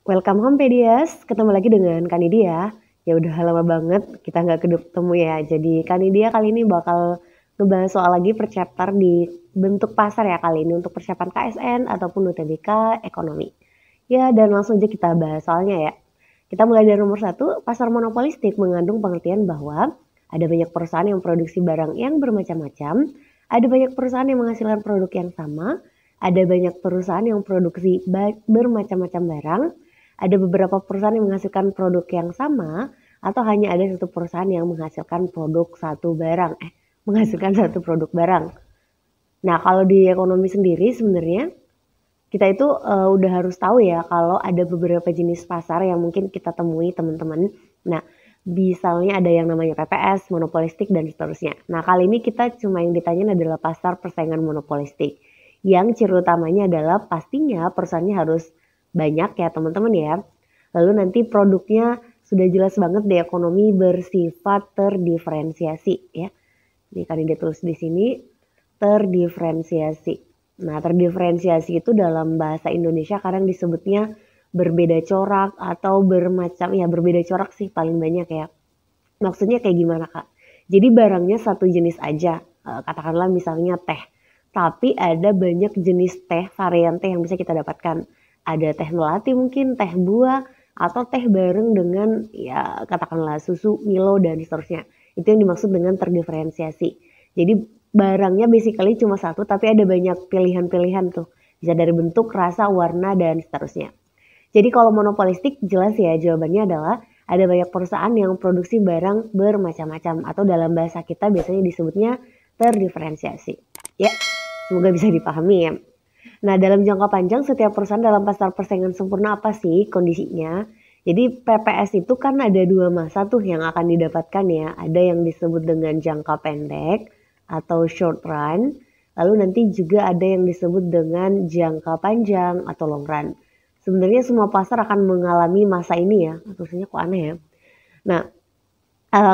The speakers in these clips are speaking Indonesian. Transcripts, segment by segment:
Welcome home Pedias, ketemu lagi dengan Kanidia. Ya udah lama banget kita nggak ketemu ya. Jadi Kanidia kali ini bakal ngebahas soal lagi per chapter di bentuk pasar ya kali ini untuk persiapan KSN ataupun UTBK ekonomi. Ya dan langsung aja kita bahas soalnya ya. Kita mulai dari nomor 1, pasar monopolistik mengandung pengertian bahwa ada banyak perusahaan yang produksi barang yang bermacam-macam, ada banyak perusahaan yang menghasilkan produk yang sama, ada banyak perusahaan yang produksi bermacam-macam barang, ada beberapa perusahaan yang menghasilkan produk yang sama, atau hanya ada satu perusahaan yang menghasilkan menghasilkan satu produk barang. Nah, kalau di ekonomi sendiri sebenarnya kita itu udah harus tahu ya kalau ada beberapa jenis pasar yang mungkin kita temui teman-teman. Nah, misalnya ada yang namanya PPS, monopolistik dan seterusnya. Nah, kali ini kita cuma yang ditanyain adalah pasar persaingan monopolistik. Yang ciri utamanya adalah pastinya perusahaannya harus banyak ya teman-teman ya. Lalu nanti produknya sudah jelas banget di ekonomi bersifat terdiferensiasi ya. Ini kan dia tulis di sini terdiferensiasi. Nah, terdiferensiasi itu dalam bahasa Indonesia kadang disebutnya berbeda corak atau berbeda corak sih paling banyak ya. Maksudnya kayak gimana Kak? Jadi barangnya satu jenis aja, katakanlah misalnya teh. Tapi ada banyak jenis teh, varian teh yang bisa kita dapatkan. Ada teh melati mungkin, teh buah, atau teh bareng dengan ya katakanlah susu, Milo dan seterusnya. Itu yang dimaksud dengan terdiferensiasi. Jadi barangnya basically cuma satu tapi ada banyak pilihan-pilihan tuh. Bisa dari bentuk, rasa, warna, dan seterusnya. Jadi kalau monopolistik jelas ya jawabannya adalah ada banyak perusahaan yang produksi barang bermacam-macam atau dalam bahasa kita biasanya disebutnya terdiferensiasi. Ya, semoga bisa dipahami ya. Nah, dalam jangka panjang setiap perusahaan dalam pasar persaingan sempurna apa sih kondisinya? Jadi PPS itu kan ada dua masa tuh yang akan didapatkan ya. Ada yang disebut dengan jangka pendek atau short run. Lalu nanti juga ada yang disebut dengan jangka panjang atau long run. Sebenarnya semua pasar akan mengalami masa ini ya. Tulisannya kok aneh ya. Nah,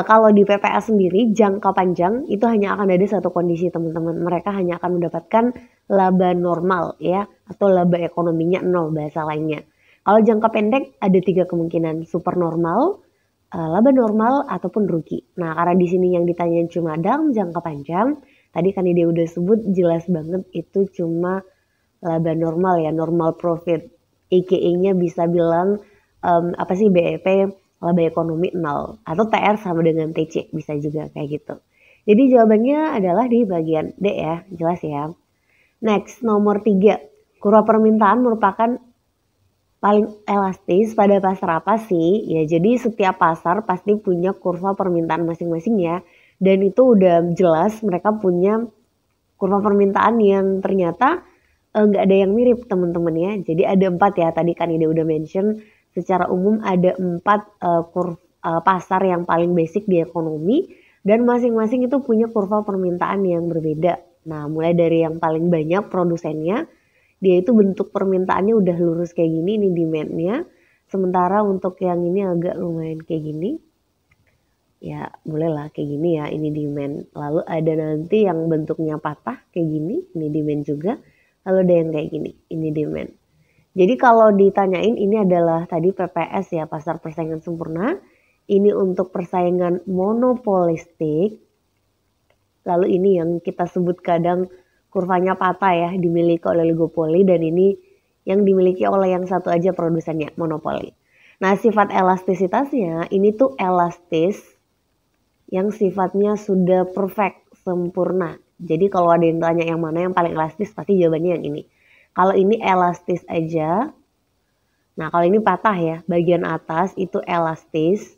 kalau di PPS sendiri jangka panjang itu hanya akan ada satu kondisi teman-teman. Mereka hanya akan mendapatkan laba normal ya atau laba ekonominya 0 bahasa lainnya. Kalau jangka pendek ada 3 kemungkinan, super normal, laba normal ataupun rugi. Nah, karena di sini yang ditanyain cuma dalam jangka panjang, tadi kan dia udah sebut jelas banget itu cuma laba normal ya, normal profit. EKE-nya bisa bilang BEP laba ekonomi 0 atau TR sama dengan TC bisa juga kayak gitu. Jadi jawabannya adalah di bagian D ya, jelas ya. Next, nomor 3. Kurva permintaan merupakan paling elastis pada pasar apa sih? Ya jadi setiap pasar pasti punya kurva permintaan masing-masing ya. Dan itu udah jelas mereka punya kurva permintaan yang ternyata nggak ada yang mirip teman-teman ya. Jadi ada 4 ya, tadi kan ide udah mention. Secara umum ada 4 pasar yang paling basic di ekonomi dan masing-masing itu punya kurva permintaan yang berbeda. Nah, mulai dari yang paling banyak produsennya, dia itu bentuk permintaannya udah lurus kayak gini, ini demand-nya. Sementara untuk yang ini agak lumayan kayak gini. Ya, bolehlah kayak gini ya, ini demand. Lalu ada nanti yang bentuknya patah kayak gini, ini demand juga. Lalu ada yang kayak gini, ini demand. Jadi kalau ditanyain ini adalah tadi PPS ya, pasar persaingan sempurna. Ini untuk persaingan monopolistik. Lalu ini yang kita sebut kadang kurvanya patah ya, dimiliki oleh oligopoli dan ini yang dimiliki oleh yang satu aja produsennya, monopoli. Nah, sifat elastisitasnya ini tuh elastis yang sifatnya sudah perfect, sempurna. Jadi kalau ada yang tanya yang mana yang paling elastis, pasti jawabannya yang ini. Kalau ini elastis aja, nah kalau ini patah ya, bagian atas itu elastis,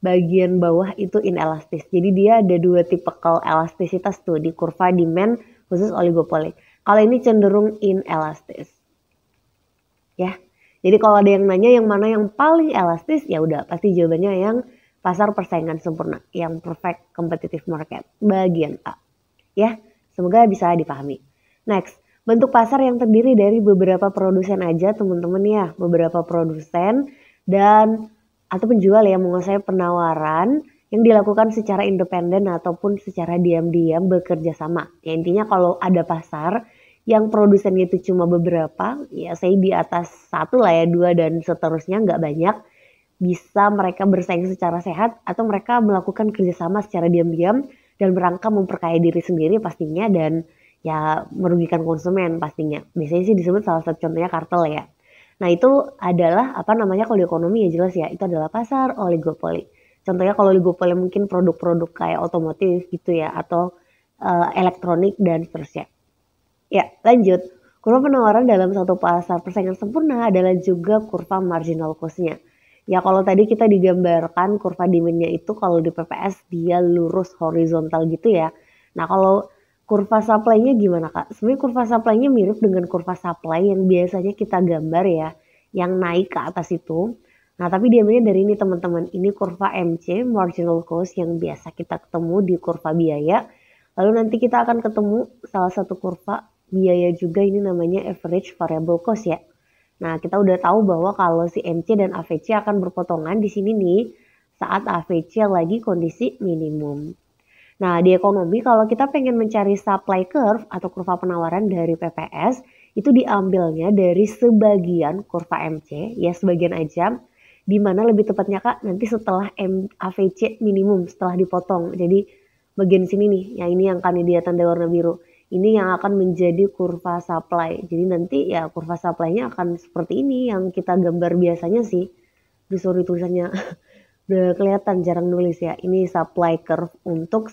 bagian bawah itu inelastis. Jadi dia ada 2 tipikal elastisitas tuh di kurva demand khusus oligopoli. Kalau ini cenderung inelastis. Ya. Jadi kalau ada yang nanya yang mana yang paling elastis, ya udah pasti jawabannya yang pasar persaingan sempurna, yang perfect competitive market, bagian A. Ya, semoga bisa dipahami. Next. Bentuk pasar yang terdiri dari beberapa produsen aja teman-teman ya. Beberapa produsen dan atau penjual yang menguasai penawaran yang dilakukan secara independen ataupun secara diam-diam bekerja sama. Ya intinya kalau ada pasar yang produsennya itu cuma beberapa, ya saya di atas 1 lah ya, 2 dan seterusnya nggak banyak, bisa mereka bersaing secara sehat atau mereka melakukan kerjasama secara diam-diam dan berangka memperkaya diri sendiri pastinya dan ya merugikan konsumen pastinya. Biasanya sih disebut salah satu contohnya kartel ya. Nah itu adalah apa namanya kalau di ekonomi ya jelas ya, itu adalah pasar oligopoli. Contohnya kalau oligopoli mungkin produk-produk kayak otomotif gitu ya atau elektronik dan seterusnya. Ya, lanjut. Kurva penawaran dalam satu pasar persaingan sempurna adalah juga kurva marginal cost-nya. Ya kalau tadi kita digambarkan kurva demand-nya itu kalau di PPS dia lurus horizontal gitu ya. Nah kalau kurva supply-nya gimana Kak? Sebenarnya kurva supply-nya mirip dengan kurva supply yang biasanya kita gambar ya, yang naik ke atas itu. Nah tapi diambilnya dari ini teman-teman, ini kurva MC, marginal cost yang biasa kita ketemu di kurva biaya. Lalu nanti kita akan ketemu salah satu kurva biaya juga, ini namanya average variable cost ya. Nah, kita udah tahu bahwa kalau si MC dan AVC akan berpotongan di sini nih saat AVC lagi kondisi minimum. Nah, di ekonomi kalau kita pengen mencari supply curve atau kurva penawaran dari PPS, itu diambilnya dari sebagian kurva MC, ya sebagian aja, di mana lebih tepatnya Kak, nanti setelah AVC minimum, setelah dipotong. Jadi bagian sini nih, yang ini yang kan dia tanda warna biru. Ini yang akan menjadi kurva supply. Jadi nanti ya kurva supply-nya akan seperti ini yang kita gambar biasanya sih. Di sorry tulisannya udah kelihatan jarang nulis ya. Ini supply curve untuk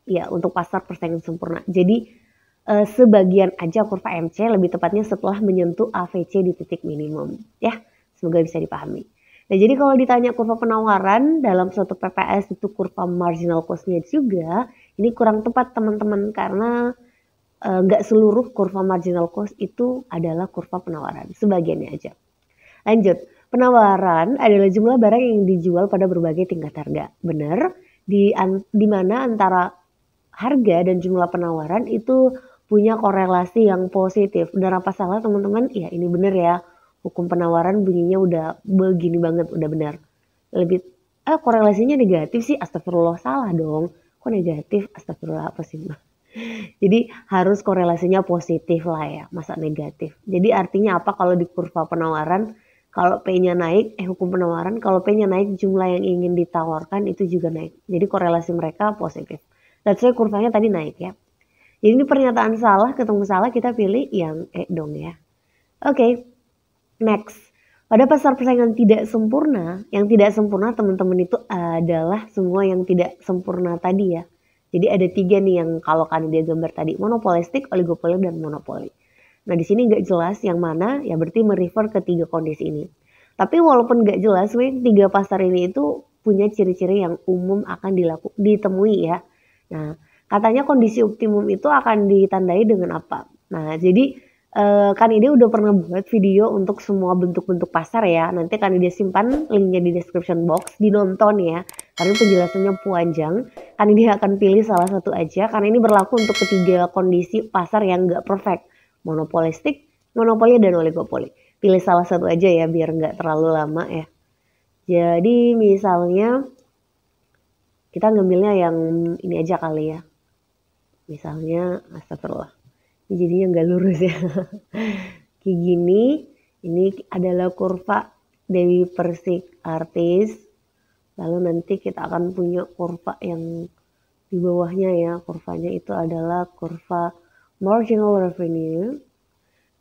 untuk pasar persaingan sempurna. Jadi sebagian aja kurva MC lebih tepatnya setelah menyentuh AVC di titik minimum. Ya, semoga bisa dipahami. Nah, jadi kalau ditanya kurva penawaran dalam suatu PPS itu kurva marginal cost-nya juga, ini kurang tepat teman-teman karena nggak seluruh kurva marginal cost itu adalah kurva penawaran, sebagiannya aja. Lanjut, penawaran adalah jumlah barang yang dijual pada berbagai tingkat harga. Benar, di mana antara harga dan jumlah penawaran itu punya korelasi yang positif. Benar apa salah teman-teman? Ya ini benar ya. Hukum penawaran bunyinya udah begini banget, udah benar. Lebih korelasinya negatif sih, astagfirullah, salah dong. Kok negatif? Astagfirullah, apa sih? Jadi harus korelasinya positif lah ya, masa negatif. Jadi artinya apa kalau di kurva penawaran, kalau P-nya naik, hukum penawaran, kalau P-nya naik jumlah yang ingin ditawarkan itu juga naik. Jadi korelasi mereka positif. That's why kurvanya tadi naik ya. Jadi ini pernyataan salah, ketemu salah, kita pilih yang dong ya. Oke. Next, pada pasar persaingan tidak sempurna, yang tidak sempurna teman-teman itu adalah semua yang tidak sempurna tadi ya. Jadi ada 3 nih yang kalau kan dia gambar tadi, monopolistik, oligopoli, dan monopoli. Nah di sini nggak jelas yang mana, ya berarti merefer ke 3 kondisi ini. Tapi walaupun nggak jelas, 3 pasar ini itu punya ciri-ciri yang umum akan ditemui ya. Nah katanya kondisi optimum itu akan ditandai dengan apa? Nah jadi kan Ide udah pernah buat video untuk semua bentuk-bentuk pasar ya. Nanti kan Ide simpan linknya di description box, dinonton ya. Karena penjelasannya panjang. Kan Ide akan pilih salah satu aja karena ini berlaku untuk ketiga kondisi pasar yang nggak perfect. Monopolistik, monopoli, dan oligopoli. Pilih salah satu aja ya biar nggak terlalu lama ya. Jadi misalnya kita ngambilnya yang ini aja kali ya. Misalnya astagfirullah. Jadinya nggak lurus ya. Kayak gini, ini adalah kurva Dewi Persik artis. Lalu nanti kita akan punya kurva yang di bawahnya ya. Kurvanya itu adalah kurva marginal revenue.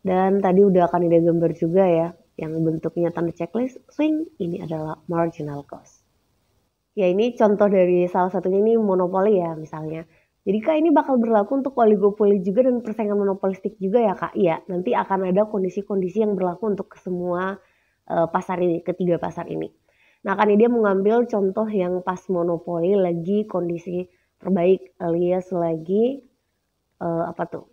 Dan tadi udah akan ada gambar juga ya. Yang bentuknya tanda checklist, swing, ini adalah marginal cost. Ya ini contoh dari salah satunya ini monopoli ya misalnya. Jadi Kak ini bakal berlaku untuk oligopoli juga dan persaingan monopolistik juga ya Kak? Iya, nanti akan ada kondisi-kondisi yang berlaku untuk semua pasar ini, ketiga pasar ini. Nah kan dia mengambil contoh yang pas monopoli lagi kondisi terbaik alias lagi apa tuh?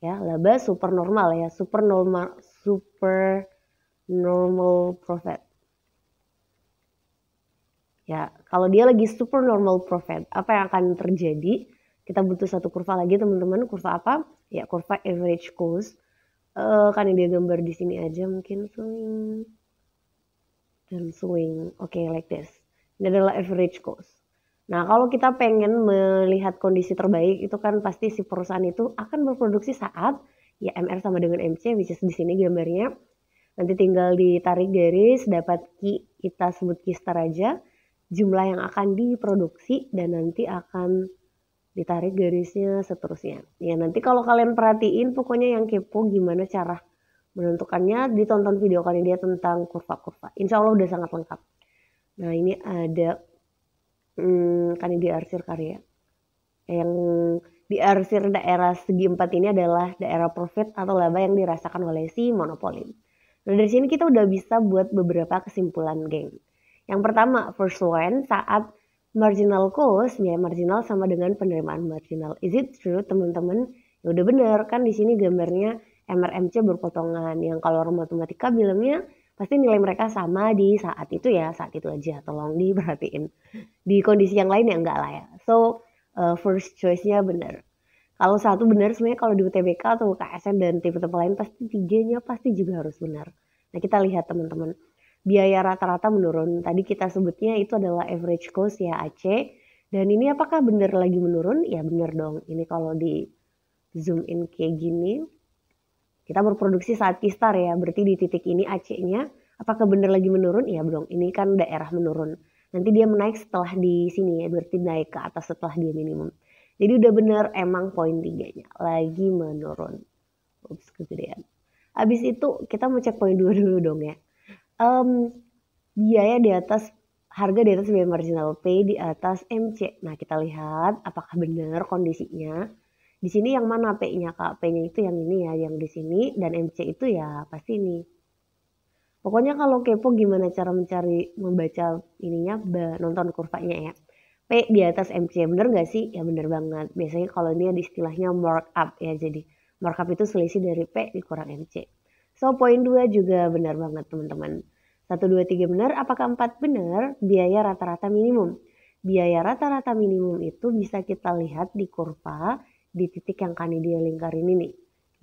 Ya, laba super normal ya, super normal profit. Ya, kalau dia lagi super normal profit, apa yang akan terjadi? Kita butuh satu kurva lagi teman-teman. Kurva apa? Ya kurva average cost. Kan dia gambar di sini aja mungkin swing dan swing. Oke, like this. Ini adalah average cost. Nah, kalau kita pengen melihat kondisi terbaik itu kan pasti si perusahaan itu akan berproduksi saat ya MR sama dengan MC, which is di sini gambarnya. Nanti tinggal ditarik garis, dapat key, kita sebut key star aja, jumlah yang akan diproduksi dan nanti akan ditarik garisnya seterusnya. Ya nanti kalau kalian perhatiin pokoknya yang kepo gimana cara menentukannya, ditonton video kali dia tentang kurva-kurva. Insya Allah udah sangat lengkap. Nah ini ada Canidia Arsir Karya. Yang diarsir daerah segi 4 ini adalah daerah profit atau laba yang dirasakan oleh si monopoli. Nah dari sini kita udah bisa buat beberapa kesimpulan, geng. Yang pertama, first one, saat marginal cost, ya marginal sama dengan penerimaan marginal. Is it true, teman-teman? Ya udah bener, kan di sini gambarnya MRMC berpotongan. Yang kalau orang matematika bilangnya pasti nilai mereka sama di saat itu ya, saat itu aja. Tolong diperhatiin. Di kondisi yang lain ya enggak lah ya. So, first choice-nya benar. Kalau satu benar, sebenarnya kalau di UTBK atau UKSN dan tipe-tipe lain pasti tiganya pasti juga harus benar. Nah kita lihat teman-teman, biaya rata-rata menurun. Tadi kita sebutnya itu adalah average cost ya AC. Dan ini apakah benar lagi menurun? Ya benar dong. Ini kalau di zoom in kayak gini, kita berproduksi saat Kistar ya. Berarti di titik ini AC-nya apakah benar lagi menurun? Ya dong. Ini kan daerah menurun. Nanti dia menaik setelah di sini ya. Berarti naik ke atas setelah dia minimum. Jadi udah bener emang poin 3-nya lagi menurun. Ups, kegedean. Abis itu kita mau cek poin 2 dulu dong ya. Biaya di atas, harga di atas biaya marginal P di atas MC. Nah kita lihat apakah benar kondisinya. Di sini yang mana P-nya kak? P-nya itu yang ini ya, yang di sini. Dan MC itu ya pasti ini. Pokoknya kalau kepo gimana cara membaca ininya, nonton kurvanya ya. P di atas MC, bener gak sih? Ya bener banget. Biasanya kalau ini ada istilahnya markup ya. Jadi markup itu selisih dari P dikurang MC. So poin 2 juga benar banget teman-teman. 1, 2, 3 benar. Apakah 4 benar? Biaya rata-rata minimum. Biaya rata-rata minimum itu bisa kita lihat di kurva di titik yang Canidia lingkarin ini.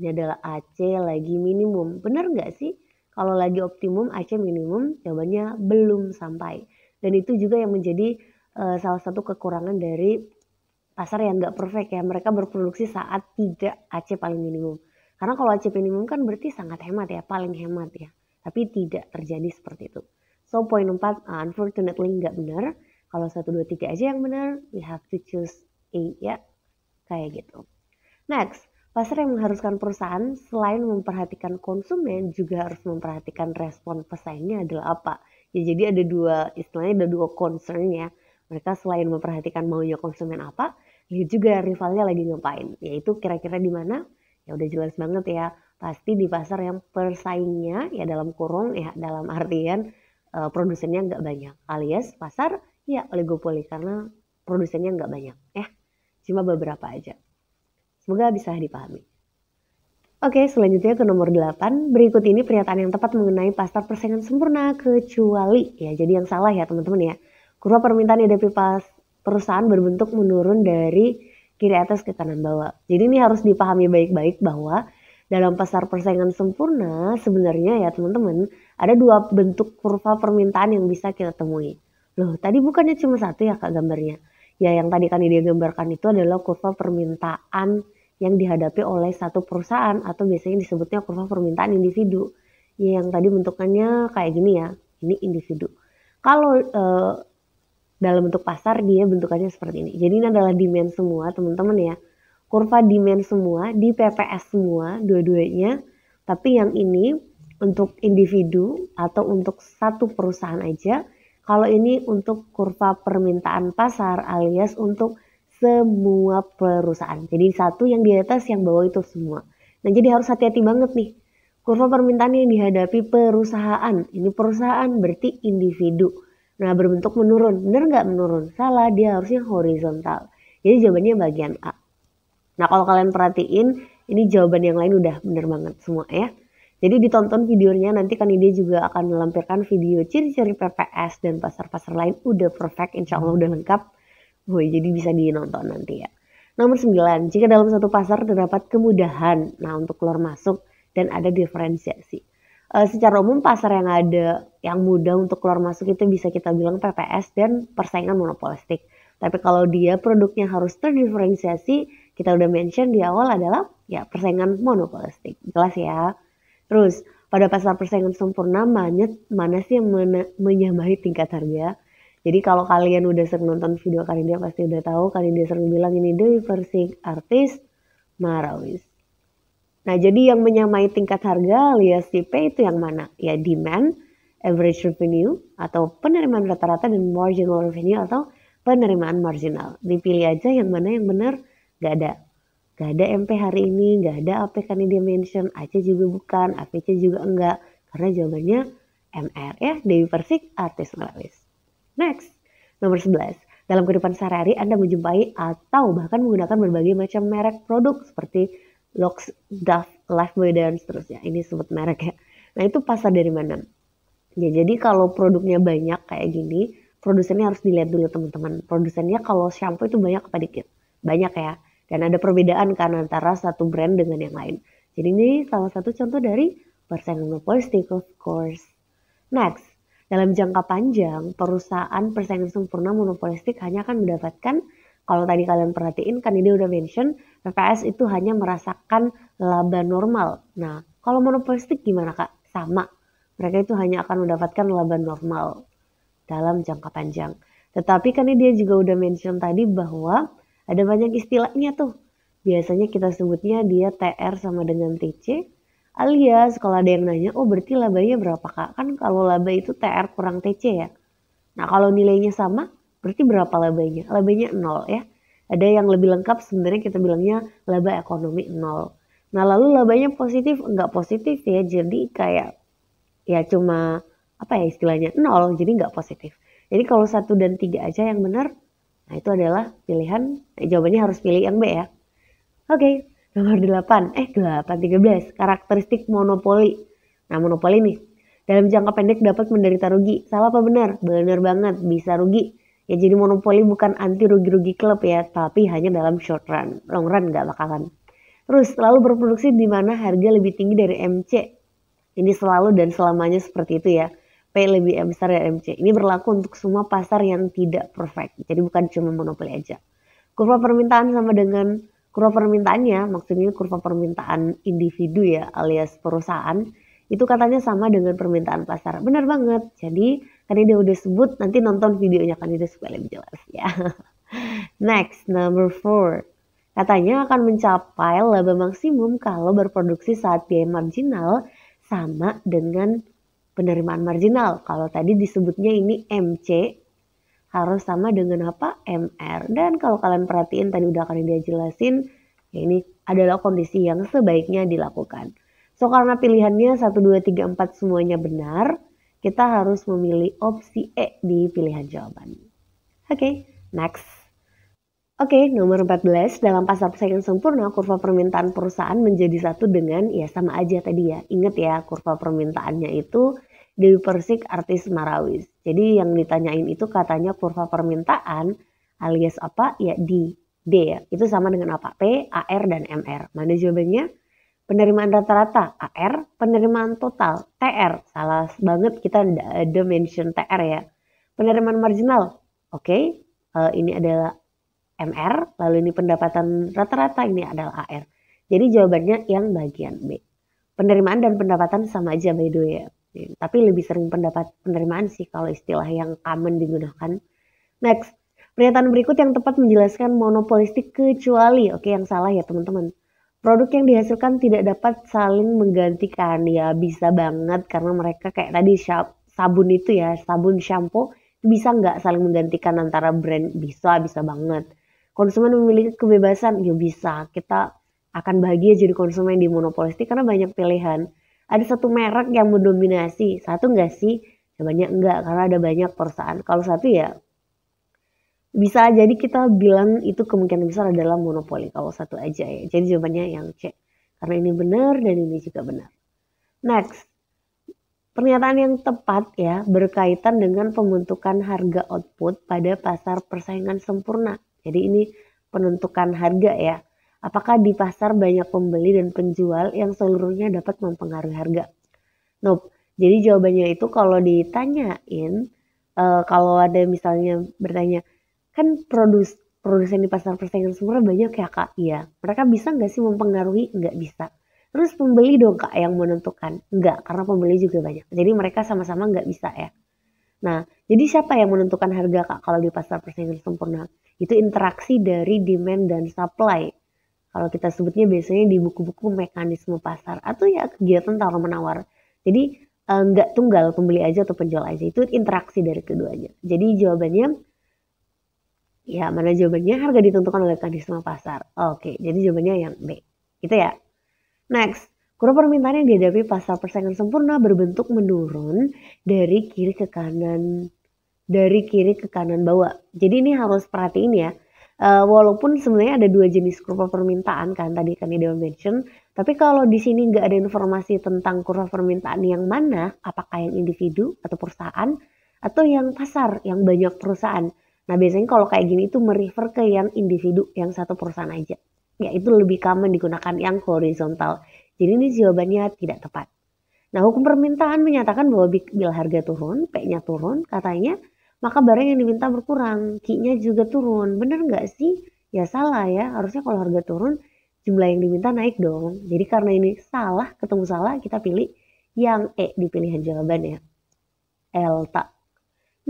Ini adalah AC lagi minimum. Benar gak sih? Kalau lagi optimum AC minimum, jawabannya belum sampai. Dan itu juga yang menjadi salah satu kekurangan dari pasar yang nggak perfect ya. Mereka berproduksi saat tidak AC paling minimum. Karena kalau AC minimum kan berarti sangat hemat ya, paling hemat ya. Tapi tidak terjadi seperti itu. So poin 4 unfortunately nggak benar. Kalau 1, 2, 3 aja yang benar, we have to choose A ya. Kayak gitu. Next, pasar yang mengharuskan perusahaan selain memperhatikan konsumen juga harus memperhatikan respon pesaingnya adalah apa. Ya jadi ada istilahnya ada dua concern ya. Mereka selain memperhatikan maunya konsumen apa, lihat juga rivalnya lagi ngapain. Yaitu kira-kira di mana? Ya udah jelas banget ya. Pasti di pasar yang persaingnya ya dalam kurung ya dalam artian produsennya nggak banyak. Alias pasar ya oligopoli karena produsennya nggak banyak ya. Cuma beberapa aja. Semoga bisa dipahami. Oke, selanjutnya ke nomor 8. Berikut ini pernyataan yang tepat mengenai pasar persaingan sempurna kecuali ya. Jadi yang salah ya teman-teman ya. Kurva permintaan yang dihadapi perusahaan berbentuk menurun dari kiri atas ke kanan bawah. Jadi ini harus dipahami baik-baik bahwa dalam pasar persaingan sempurna sebenarnya ya teman-teman ada dua bentuk kurva permintaan yang bisa kita temui. Loh tadi bukannya cuma satu ya kak gambarnya. Ya yang tadi kan dia gambarkan itu adalah kurva permintaan yang dihadapi oleh satu perusahaan atau biasanya disebutnya kurva permintaan individu. Ya yang tadi bentukannya kayak gini ya, ini individu. Kalau dalam bentuk pasar dia bentukannya seperti ini. Jadi ini adalah demand semua teman-teman ya. Kurva demand semua di PPS semua dua-duanya. Tapi yang ini untuk individu atau untuk satu perusahaan aja. Kalau ini untuk kurva permintaan pasar alias untuk semua perusahaan. Jadi satu yang di atas yang bawah itu semua. Nah jadi harus hati-hati banget nih. Kurva permintaan yang dihadapi perusahaan. Ini perusahaan berarti individu. Nah berbentuk menurun, bener nggak menurun? Salah, dia harusnya horizontal. Jadi jawabannya bagian A. Nah kalau kalian perhatiin, ini jawaban yang lain udah bener banget semua ya. Jadi ditonton videonya, nanti kan dia juga akan melampirkan video ciri-ciri PPS dan pasar-pasar lain udah perfect, insya Allah udah lengkap. Woy, jadi bisa dinonton nanti ya. Nomor 9, jika dalam satu pasar terdapat kemudahan, nah untuk keluar masuk dan ada diferensiasi. Secara umum pasar yang ada yang mudah untuk keluar masuk itu bisa kita bilang PPS dan persaingan monopolistik. Tapi kalau dia produknya harus terdiferensiasi, kita udah mention di awal adalah ya persaingan monopolistik. Jelas ya. Terus pada pasar persaingan sempurna mana sih yang menyamai tingkat harga? Jadi kalau kalian udah sering nonton video Karindia pasti udah tahu Karindia sering bilang ini Dewi Persik artis Marawis. Nah jadi yang menyamai tingkat harga alias CP itu yang mana? Ya demand, average revenue atau penerimaan rata-rata dan marginal revenue atau penerimaan marginal. Dipilih aja yang mana yang benar. Gak ada MP hari ini, gak ada AP kan dia mention, AC juga bukan, APC juga enggak. Karena jawabannya MR ya, Dewi Persik artis Marawis. Next, nomor 11. Dalam kehidupan sehari-hari Anda menjumpai atau bahkan menggunakan berbagai macam merek produk seperti Lux, Dove, Lifebuoy dan seterusnya. Ini sebut merek ya. Nah itu pasar dari mana? Ya jadi kalau produknya banyak kayak gini, produsennya harus dilihat dulu teman-teman. Produsennya kalau shampoo itu banyak apa dikit? Banyak ya. Dan ada perbedaan kan antara satu brand dengan yang lain. Jadi ini salah satu contoh dari persaingan monopolistik of course. Next, dalam jangka panjang, perusahaan persaingan sempurna monopolistik hanya akan mendapatkan, kalau tadi kalian perhatiin kan ini udah mention, PPS itu hanya merasakan laba normal. Nah, kalau monopolistik gimana Kak? Sama. Mereka itu hanya akan mendapatkan laba normal dalam jangka panjang. Tetapi kan ini dia juga udah mention tadi bahwa ada banyak istilahnya tuh. Biasanya kita sebutnya dia TR sama dengan TC. Alias kalau ada yang nanya, oh berarti labanya berapa Kak? Kan kalau laba itu TR kurang TC ya. Nah kalau nilainya sama, berarti berapa labanya? Labanya 0 ya. Ada yang lebih lengkap sebenarnya kita bilangnya laba ekonomi 0. Nah lalu labanya positif? Enggak positif ya. Jadi kayak ya cuma apa ya istilahnya 0. Jadi enggak positif. Jadi kalau 1 dan 3 aja yang benar. Nah itu adalah pilihan, jawabannya harus pilih yang B ya. Oke, nomor 8, 13, karakteristik monopoli. Nah monopoli nih, dalam jangka pendek dapat menderita rugi. Salah apa benar? Benar banget, bisa rugi. Ya jadi monopoli bukan anti rugi-rugi klub ya, tapi hanya dalam short run. Long run gak bakalan. Terus selalu berproduksi di mana harga lebih tinggi dari MC. Ini selalu dan selamanya seperti itu ya. P lebih besar dari MC. Ini berlaku untuk semua pasar yang tidak perfect. Jadi bukan cuma monopoli aja. Kurva permintaan sama dengan kurva permintaannya, maksudnya kurva permintaan individu ya alias perusahaan. Itu katanya sama dengan permintaan pasar. Benar banget. Jadi kan dia udah sebut, nanti nonton videonya kan itu supaya lebih jelas ya. Next, number 4. Katanya akan mencapai laba maksimum kalau berproduksi saat biaya marginal sama dengan penerimaan marginal. Kalau tadi disebutnya ini MC, harus sama dengan apa? MR. Dan kalau kalian perhatiin tadi udah kalian dia jelasin, ya ini adalah kondisi yang sebaiknya dilakukan. So karena pilihannya 1, 2, 3, 4 semuanya benar, kita harus memilih opsi E di pilihan jawaban. Oke, next. Oke, nomor 14, dalam pasar persaingan sempurna, kurva permintaan perusahaan menjadi satu dengan, ya sama aja tadi ya. Ingat ya, kurva permintaannya itu Dewi Persik artis Marawis. Jadi yang ditanyain itu katanya kurva permintaan alias apa? Ya D ya. Itu sama dengan apa? P, AR, dan MR. Mana jawabannya? Penerimaan rata-rata AR, penerimaan total TR. Salah banget kita ada mention TR ya. Penerimaan marginal, oke. Ini adalah MR, lalu ini pendapatan rata-rata, ini adalah AR. Jadi jawabannya yang bagian B. Penerimaan dan pendapatan sama aja by the way ya. Tapi lebih sering penerimaan sih kalau istilah yang common digunakan. Next, pernyataan berikut yang tepat menjelaskan monopolistik kecuali, oke yang salah ya teman-teman. Produk yang dihasilkan tidak dapat saling menggantikan, ya bisa banget karena mereka kayak tadi sabun itu ya, sabun shampoo bisa nggak saling menggantikan antara brand? Bisa banget. Konsumen memiliki kebebasan, ya bisa. Kita akan bahagia jadi konsumen di monopolistik karena banyak pilihan. Ada satu merek yang mendominasi, satu enggak sih? Jawabannya enggak, karena ada banyak perusahaan. Kalau satu ya bisa jadi kita bilang itu kemungkinan besar adalah monopoli. Kalau satu aja ya, jadi jawabannya yang C. Karena ini benar dan ini juga benar. Next, pernyataan yang tepat ya berkaitan dengan pembentukan harga output pada pasar persaingan sempurna. Jadi ini penentukan harga ya. Apakah di pasar banyak pembeli dan penjual yang seluruhnya dapat mempengaruhi harga? Nope. Jadi jawabannya itu kalau ditanyain, kalau ada misalnya bertanya, kan produsen di pasar persaingan sempurna banyak ya Kak. Iya, mereka bisa nggak sih mempengaruhi? Nggak bisa. Terus pembeli dong Kak yang menentukan? Nggak, karena pembeli juga banyak. Jadi mereka sama-sama nggak bisa ya. Nah, jadi siapa yang menentukan harga Kak kalau di pasar persaingan sempurna? Itu interaksi dari demand dan supply. Kalau kita sebutnya biasanya di buku-buku mekanisme pasar atau ya kegiatan tawar-menawar. Jadi nggak tunggal pembeli aja atau penjual aja, itu interaksi dari keduanya. Jadi jawabannya, ya mana jawabannya, harga ditentukan oleh mekanisme pasar. Oke, jadi jawabannya yang B. Gitu ya. Next, kurva permintaan yang dihadapi pasar persaingan sempurna berbentuk menurun dari kiri ke kanan bawah. Jadi ini harus perhatiin ya. Walaupun sebenarnya ada dua jenis kurva permintaan kan tadi kan Ida mention, tapi kalau di sini nggak ada informasi tentang kurva permintaan yang mana, apakah yang individu atau perusahaan atau yang pasar yang banyak perusahaan. Nah biasanya kalau kayak gini itu merefer ke yang individu, yang satu perusahaan aja. Ya itu lebih common digunakan yang horizontal. Jadi ini jawabannya tidak tepat. Nah hukum permintaan menyatakan bahwa bila harga turun, P-nya turun katanya, maka barang yang diminta berkurang, Q-nya juga turun. Bener nggak sih? Ya salah ya, harusnya kalau harga turun, jumlah yang diminta naik dong. Jadi karena ini salah, ketemu salah, kita pilih yang E di pilihan jawabannya. Elta.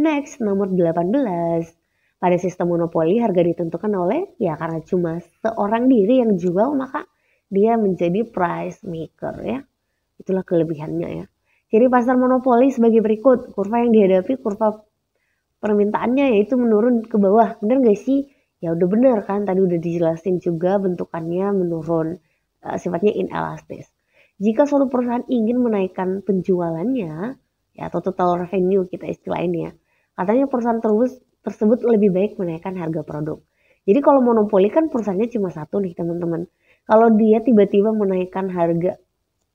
Next, nomor 18. Pada sistem monopoli, harga ditentukan oleh, ya karena cuma seorang diri yang jual, maka dia menjadi price maker ya. Itulah kelebihannya ya. Jadi pasar monopoli sebagai berikut. Kurva yang dihadapi, kurva permintaannya yaitu menurun ke bawah. Bener gak sih? Ya udah bener kan, tadi udah dijelasin juga bentukannya menurun, sifatnya inelastis. Jika suatu perusahaan ingin menaikkan penjualannya, ya atau total revenue kita istilahinnya, katanya perusahaan tersebut lebih baik menaikkan harga produk. Jadi kalau monopoli kan perusahaannya cuma satu nih teman-teman. Kalau dia tiba-tiba menaikkan harga,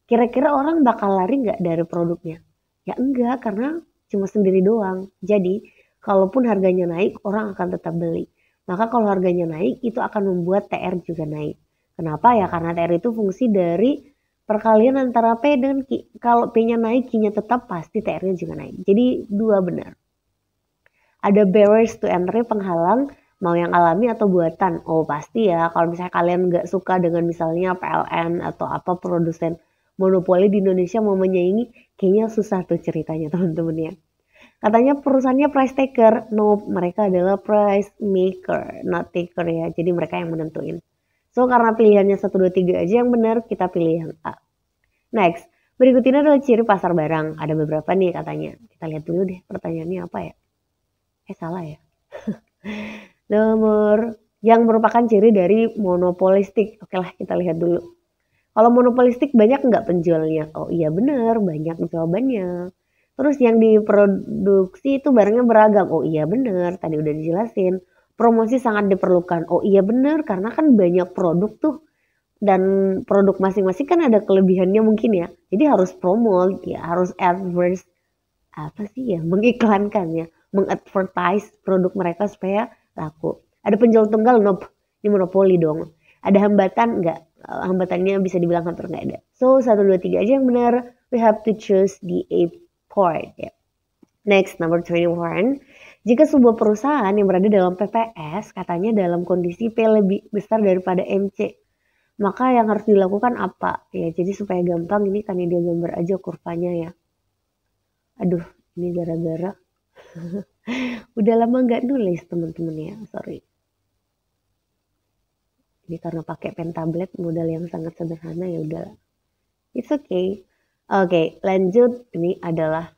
kira-kira orang bakal lari nggak dari produknya? Ya enggak, karena cuma sendiri doang. Jadi kalaupun harganya naik, orang akan tetap beli. Maka kalau harganya naik, itu akan membuat TR juga naik. Kenapa ya? Karena TR itu fungsi dari perkalian antara P dan Q. Kalau P-nya naik, Q-nya tetap, pasti TR-nya juga naik. Jadi dua benar. Ada barriers to entry, penghalang, mau yang alami atau buatan. Oh pasti ya, kalau misalnya kalian nggak suka dengan misalnya PLN atau apa produsen monopoli di Indonesia mau menyaingi, kayaknya susah tuh ceritanya teman-teman ya. Katanya perusahaannya price taker. No, mereka adalah price maker, not taker ya. Jadi mereka yang menentuin. So, karena pilihannya 1, 2, 3 aja yang benar, kita pilih yang A. Next, berikut ini adalah ciri pasar barang. Ada beberapa nih katanya. Kita lihat dulu deh pertanyaannya apa ya. Salah ya. Nomor yang merupakan ciri dari monopolistik. Oke lah, kita lihat dulu. Kalau monopolistik banyak nggak penjualnya? Oh iya benar, banyak jawabannya. Terus yang diproduksi itu barangnya beragam. Oh iya benar, tadi udah dijelasin. Promosi sangat diperlukan. Oh iya benar, karena kan banyak produk tuh. Dan produk masing-masing kan ada kelebihannya mungkin ya. Jadi harus promote, ya harus adverse. Apa sih ya, mengiklankan ya. Mengadvertise produk mereka supaya laku. Ada penjual tunggal, nope. Ini monopoli dong. Ada hambatan, enggak. Hambatannya bisa dibilang hampir nggak ada. So 1, 2, 3 aja yang benar. We have to choose the A part ya. Next, number 21. Jika sebuah perusahaan yang berada dalam PPS katanya dalam kondisi P lebih besar daripada MC, maka yang harus dilakukan apa? Ya, jadi supaya gampang ini kan dia gambar aja kurvanya ya. Aduh, ini gara-gara udah lama nggak nulis teman-teman ya, sorry. Ini karena pakai pen tablet modal yang sangat sederhana ya udah. It's okay. Oke, lanjut. Ini adalah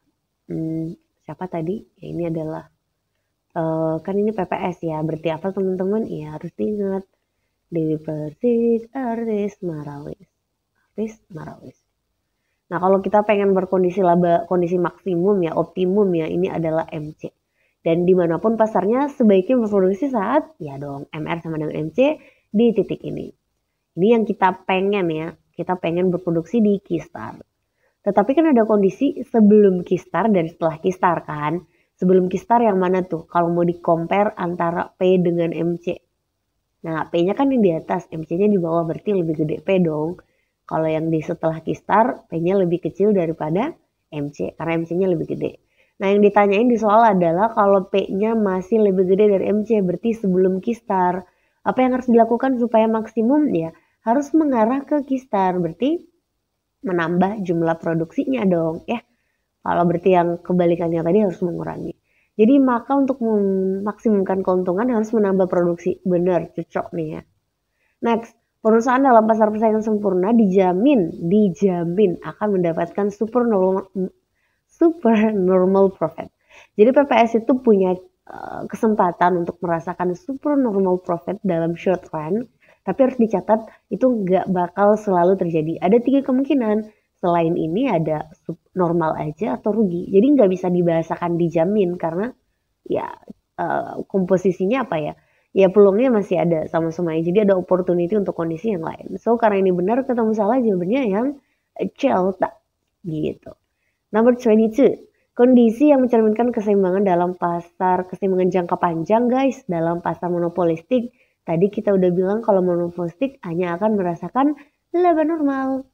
siapa tadi? Ya, ini adalah kan ini PPS ya. Berarti apa teman-teman? Ya harus diingat. Dewi Persik, Artis Marawis. Nah kalau kita pengen berkondisi laba kondisi maksimum ya, optimum ya, ini adalah MC. Dan dimanapun pasarnya sebaiknya berproduksi saat ya dong MR sama dengan MC di titik ini. Ini yang kita pengen ya. Kita pengen berproduksi di Q-Star. Tetapi kan ada kondisi sebelum Q-Star dan setelah Q-Star kan. Sebelum Q-Star yang mana tuh? Kalau mau di-compare antara P dengan MC. Nah P-nya kan yang di atas, MC-nya di bawah, berarti lebih gede P dong. Kalau yang di setelah Q-Star, P-nya lebih kecil daripada MC. Karena MC-nya lebih gede. Nah, yang ditanyain di soal adalah kalau P-nya masih lebih gede dari MC, berarti sebelum Keystar. Apa yang harus dilakukan supaya maksimum? Ya, harus mengarah ke Keystar, berarti menambah jumlah produksinya dong, ya. Kalau berarti yang kebalikannya tadi harus mengurangi. Jadi maka untuk memaksimumkan keuntungan harus menambah produksi. Benar, cocok nih ya. Next, perusahaan dalam pasar persaingan sempurna dijamin akan mendapatkan super normal profit. Jadi PPS itu punya kesempatan untuk merasakan super normal profit dalam short run, tapi harus dicatat itu nggak bakal selalu terjadi. Ada 3 kemungkinan. Selain ini ada normal aja atau rugi. Jadi nggak bisa dibahasakan dijamin karena ya komposisinya apa ya? Ya peluangnya masih ada sama semuanya. Jadi ada opportunity untuk kondisi yang lain. So karena ini benar ketemu salah jawabannya yang celta gitu. Number 22. Kondisi yang mencerminkan keseimbangan dalam pasar, keseimbangan jangka panjang guys, dalam pasar monopolistik. Tadi kita udah bilang kalau monopolistik hanya akan merasakan laba normal.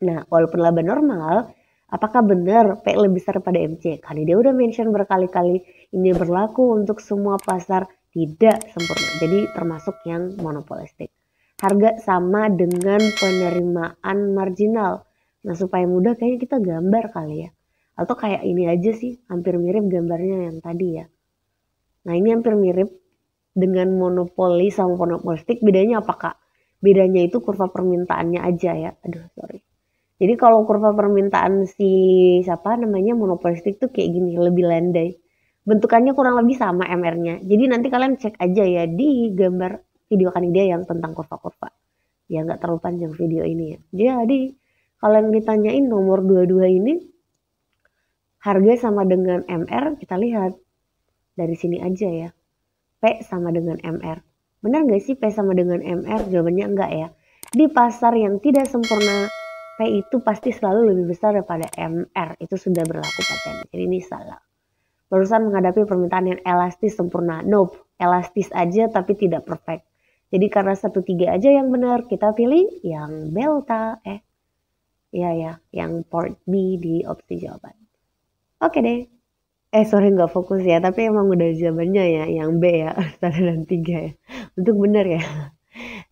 Nah, walaupun laba normal, apakah benar P lebih besar pada MC? Karena dia udah mention berkali-kali ini berlaku untuk semua pasar tidak sempurna. Jadi termasuk yang monopolistik. Harga sama dengan penerimaan marginal. Nah, supaya mudah kayaknya kita gambar kali ya. Atau kayak ini aja sih, hampir mirip gambarnya yang tadi ya. Nah, ini hampir mirip dengan monopoli sama monopolistik. Bedanya apa Kak? Bedanya itu kurva permintaannya aja ya. Aduh, sorry. Jadi kalau kurva permintaan si siapa namanya monopolistik tuh kayak gini, lebih landai. Bentukannya kurang lebih sama MR-nya. Jadi nanti kalian cek aja ya di gambar video Kanidia yang tentang kurva-kurva. Ya nggak terlalu panjang video ini ya. Jadi kalau yang ditanyain nomor 22 ini harga sama dengan MR, kita lihat dari sini aja ya. P sama dengan MR. Benar nggak sih P sama dengan MR? Jawabannya enggak ya. Di pasar yang tidak sempurna, P itu pasti selalu lebih besar daripada MR. Itu sudah berlaku paten. Jadi ini salah. Perusahaan menghadapi permintaan yang elastis sempurna. Nope, elastis aja tapi tidak perfect. Jadi karena 1-3 aja yang benar, kita pilih yang delta. Ya, yang part B di opsi jawaban. Oke deh. Sorry nggak fokus ya, tapi emang udah jawabannya ya, yang B ya, 1 dan 3 ya. Untuk benar ya.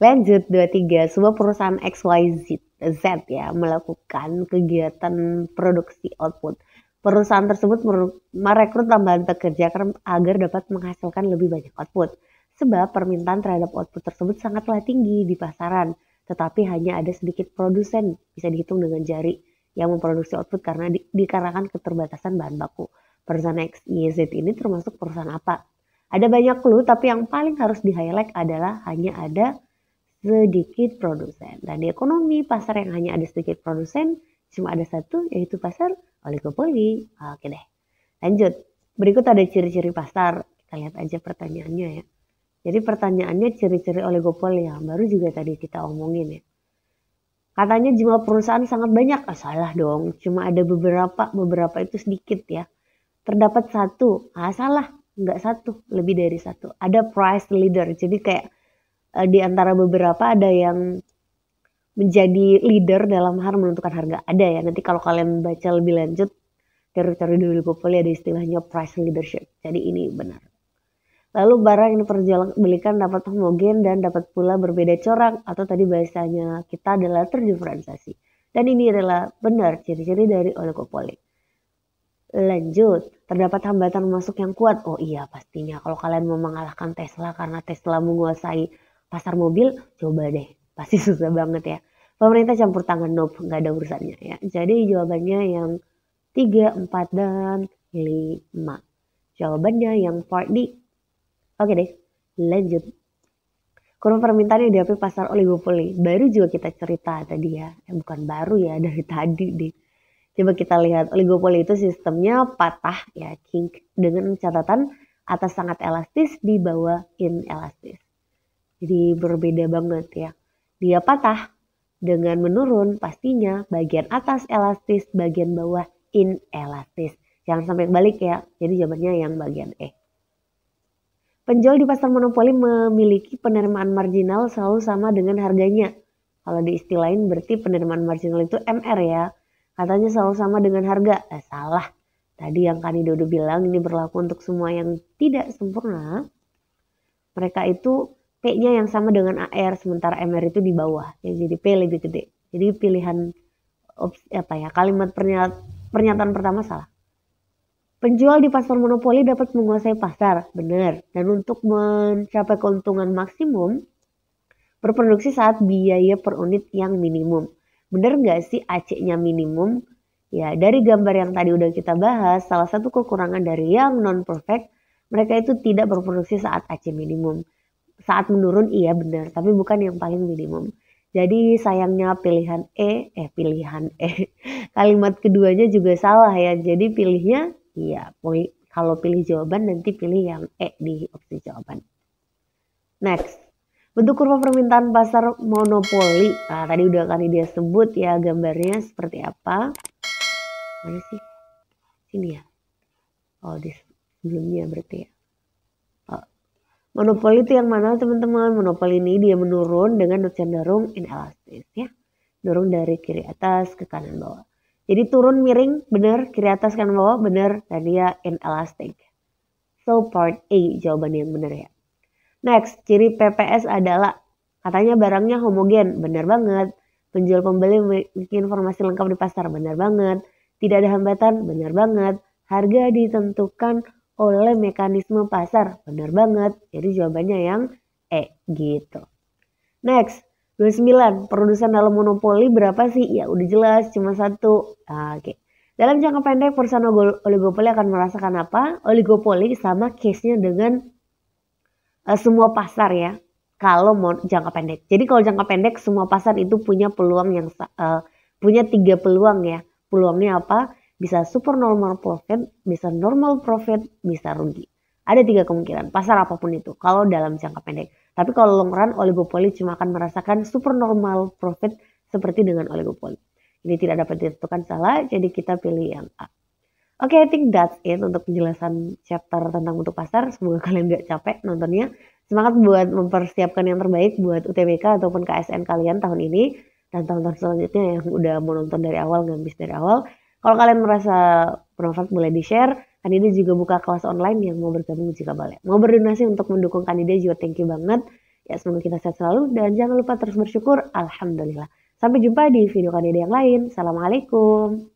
Lanjut 23, sebuah perusahaan XYZ ya melakukan kegiatan produksi output. Perusahaan tersebut merekrut tambahan pekerja agar dapat menghasilkan lebih banyak output. Sebab permintaan terhadap output tersebut sangatlah tinggi di pasaran, tetapi hanya ada sedikit produsen, bisa dihitung dengan jari, yang memproduksi output karena dikarenakan keterbatasan bahan baku. Perusahaan XYZ ini termasuk perusahaan apa? Ada banyak clue, tapi yang paling harus di-highlight adalah hanya ada sedikit produsen. Dan di ekonomi pasar yang hanya ada sedikit produsen cuma ada satu, yaitu pasar oligopoli. Oke deh, lanjut. Berikut ada ciri-ciri pasar. Kita lihat aja pertanyaannya ya. Jadi pertanyaannya ciri-ciri oligopoli yang baru juga tadi kita omongin ya. Katanya jumlah perusahaan sangat banyak. Salah dong, cuma ada beberapa itu sedikit ya. Terdapat satu, salah, nggak satu, lebih dari satu. Ada price leader, jadi kayak di antara beberapa ada yang menjadi leader dalam hal menentukan harga. Ada ya, nanti kalau kalian baca lebih lanjut, teori-teori di oligopoli ada istilahnya price leadership. Jadi ini benar. Lalu barang yang diperjualbelikan dapat homogen dan dapat pula berbeda corak, atau tadi bahasanya kita adalah terdiferensiasi. Dan ini adalah benar ciri-ciri dari oligopoli. Lanjut, terdapat hambatan masuk yang kuat. Oh iya pastinya, kalau kalian mau mengalahkan Tesla karena Tesla menguasai pasar mobil, coba deh, pasti susah banget ya. Pemerintah campur tangan, nope, nggak ada urusannya ya. Jadi jawabannya yang 3, 4, dan 5. Jawabannya yang part D. Oke deh, lanjut. Kurva permintaan yang dihadapi pasar oligopoli. Baru juga kita cerita tadi ya. Bukan baru ya, dari tadi deh. Coba kita lihat, oligopoli itu sistemnya patah ya, kink, dengan catatan atas sangat elastis, di bawah inelastis. Jadi berbeda banget ya. Dia patah dengan menurun, pastinya bagian atas elastis, bagian bawah inelastis. Jangan sampai balik ya, jadi jawabannya yang bagian E. Penjual di pasar monopoli memiliki penerimaan marginal selalu sama dengan harganya. Kalau diistilahin berarti penerimaan marginal itu MR ya. Katanya selalu sama dengan harga. Salah. tadi yang Kanida udah bilang ini berlaku untuk semua yang tidak sempurna. Mereka itu P-nya yang sama dengan AR, sementara MR itu di bawah. Ya, jadi P lebih gede. Jadi pilihan kalimat pernyataan pertama salah. Penjual di pasar monopoli dapat menguasai pasar, benar. Dan untuk mencapai keuntungan maksimum, berproduksi saat biaya per unit yang minimum. Benar nggak sih AC-nya minimum? Ya, dari gambar yang tadi udah kita bahas, salah satu kekurangan dari yang non-perfect, mereka itu tidak berproduksi saat AC minimum. Saat menurun iya benar, tapi bukan yang paling minimum. Jadi sayangnya pilihan kalimat keduanya juga salah ya. Jadi pilihnya iya, kalau pilih jawaban nanti pilih yang E di opsi jawaban. Next, bentuk kurva permintaan pasar monopoli. Nah, tadi udah kan dia sebut ya gambarnya seperti apa. Mana sih? Sini ya. Oh, di sebelumnya berarti ya. Monopoli itu yang mana teman-teman? Monopoli ini dia menurun dengan cenderung inelastis ya. Dorong dari kiri atas ke kanan bawah. Jadi turun miring, benar, kiri atas kanan bawah, benar, dan dia inelastic. So part A jawaban yang benar ya. Next, ciri PPS adalah katanya barangnya homogen, benar banget. Penjual pembeli memiliki informasi lengkap di pasar, benar banget. Tidak ada hambatan, benar banget. Harga ditentukan oleh mekanisme pasar, benar banget. Jadi jawabannya yang E gitu. Next, 29, produsen dalam monopoli berapa sih? Ya udah jelas, cuma satu. Oke. Dalam jangka pendek, perusahaan oligopoli akan merasakan apa? Oligopoli sama case-nya dengan semua pasar ya. Kalau mau jangka pendek. Jadi kalau jangka pendek, semua pasar itu punya peluang yang punya 3 peluang ya. Peluangnya apa? Bisa super normal profit, bisa normal profit, bisa rugi. Ada 3 kemungkinan, pasar apapun itu, kalau dalam jangka pendek. Tapi kalau long run, oligopoli cuma akan merasakan super normal profit seperti dengan oligopoli. Ini tidak dapat ditentukan salah, jadi kita pilih yang A. Oke, I think that's it untuk penjelasan chapter tentang bentuk pasar. Semoga kalian gak capek nontonnya. Semangat buat mempersiapkan yang terbaik buat UTBK ataupun KSN kalian tahun ini. Dan tahun-tahun selanjutnya yang udah mau nonton dari awal, ngabis dari awal. Kalau kalian merasa bermanfaat boleh di-share. Kanida juga buka kelas online yang mau bergabung jika boleh. Mau berdonasi untuk mendukung Kanida juga thank you banget. Ya semoga kita sehat selalu dan jangan lupa terus bersyukur. Alhamdulillah. Sampai jumpa di video Kanida yang lain. Assalamualaikum.